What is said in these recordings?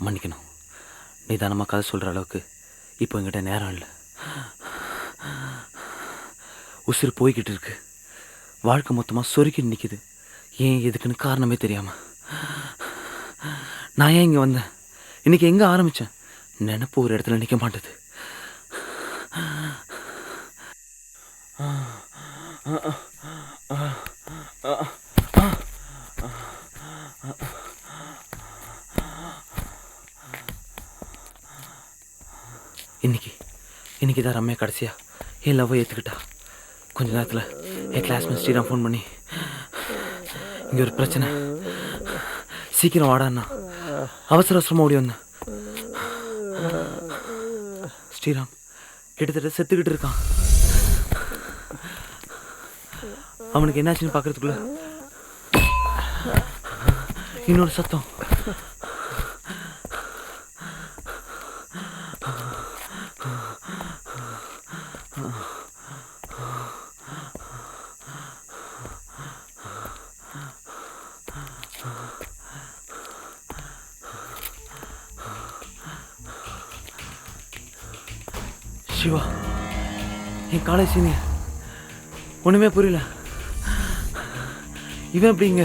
மன்னிக்கணும். நிதானமாக கதை சொல்கிற அளவுக்கு இப்போ என்கிட்ட நேரம் இல்லை. உசுறு போய்கிட்டு இருக்கு. வாழ்க்கை மொத்தமாக சொருக்கிட்டு நிற்கிது. ஏன் எதுக்குன்னு காரணமே தெரியாமல். நான் ஏன் இங்கே வந்தேன்? இன்றைக்கி எங்கே ஆரம்பித்தேன்? நினப்பு ஒரு இடத்துல நிற்க மாட்டேது. இன்னைக்கு தான் ரம்யா கடைசியா என் லவ்வை ஏற்றுக்கிட்டா. கொஞ்ச நேரத்தில் என் கிளாஸ்மேட் ஸ்ரீராம் ஃபோன் பண்ணி இங்கே ஒரு பிரச்சனை, சீக்கிரம் வாடான்னா அவசர அவசரமாக ஓடி வந்தேன். ஸ்ரீராம் கிட்டத்தட்ட செத்துக்கிட்டு இருக்கான். அவனுக்கு என்னாச்சுன்னு பார்க்கறதுக்குள்ள இன்னொரு சத்தம். சிவா, என் காலேஜ் சீனியர். ஒன்றுமே புரியல. இவன் எப்படிங்க?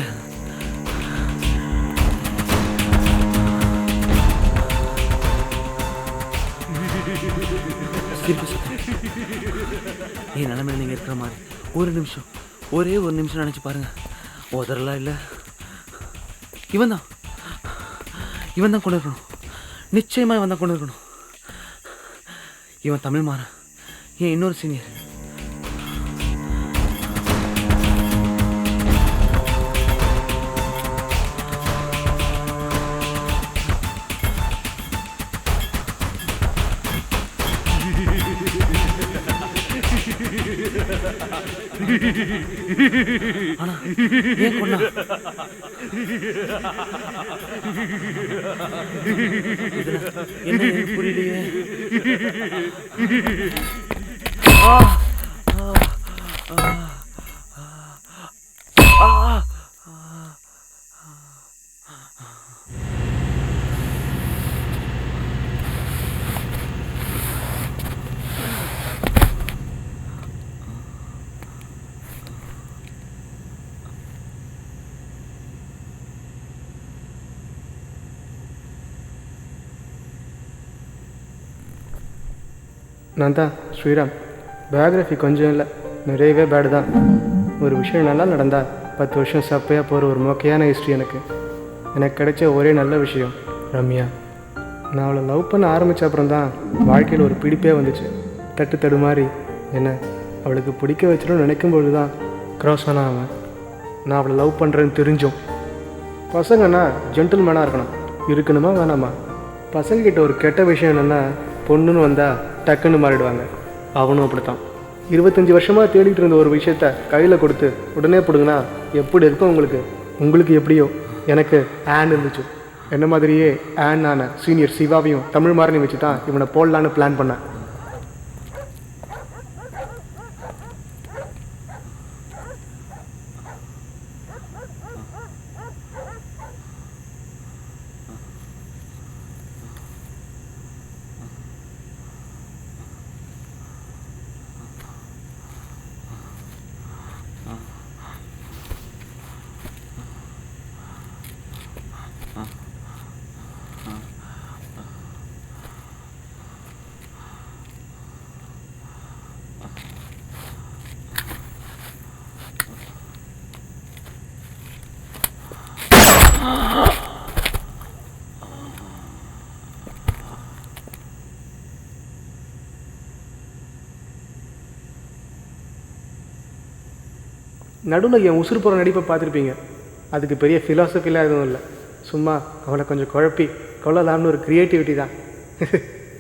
என் நிலைமையில நீங்கள் இருக்கிற மாதிரி ஒரு நிமிஷம், ஒரே ஒரு நிமிஷம் நினச்சி பாருங்க. உதறலாம் இல்லை. இவன் தான் கொண்டு இருக்கணும். நிச்சயமாக இவன் தான் கொண்டு இருக்கணும். இவன் தமிழ் மாறன், என் இன்னொரு சீனியர். ஆனா ஏன் கொண்டா? என்ன புரியலையே. நான் தான் ஸ்ரீராம். பயோகிராஃபி கொஞ்சம் இல்லை, நிறையவே பேடு தான். ஒரு விஷயம் நல்லா நடந்தால் 10 வருஷம் சப்பையாக போகிற ஒரு மொக்கையான ஹிஸ்ட்ரி. எனக்கு கிடைச்ச ஒரே நல்ல விஷயம் ரம்யா. நான் அவளை லவ் பண்ண ஆரம்பித்த அப்புறம் தான் வாழ்க்கையில் ஒரு பிடிப்பே வந்துச்சு. தட்டு மாதிரி என்ன அவளுக்கு பிடிக்க வச்சிடணும்னு நினைக்கும்பொழுது தான் க்ராஸ் ஆனால் அவன். நான் அவளை லவ் பண்ணுறேன்னு தெரிஞ்சும். பசங்கன்னா ஜென்டில்மேனாக இருக்கணுமா வேணாமா? பசங்கக்கிட்ட ஒரு கெட்ட விஷயம் என்னென்னா, பொண்ணுன்னு வந்தால் டக்குன்னு மாறிடுவாங்க. அவனும் அப்படித்தான். 25 வருஷமாக தேடிட்டு இருந்த ஒரு விஷயத்த கையில் கொடுத்து உடனே போடுங்கன்னா எப்படி இருக்கும் உங்களுக்கு எப்படியோ எனக்கு ஆன் இருந்துச்சு. என்ன மாதிரியே ஆன் ஆன சீனியர் சிவாவையும் தமிழ் மாறனையும் வச்சு தான் இவனை போடலான்னு பிளான் பண்ணேன். நடுவில் என் உசுறு போகிற நடிப்பை பார்த்துருப்பீங்க. அதுக்கு பெரிய ஃபிலாசபிலாம் எதுவும் இல்லை. சும்மா அவளை கொஞ்சம் குழப்பி கொள்ளலாம்னு ஒரு க்ரியேட்டிவிட்டி தான்.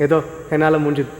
ஏதோ என்னால் முடிஞ்சுது.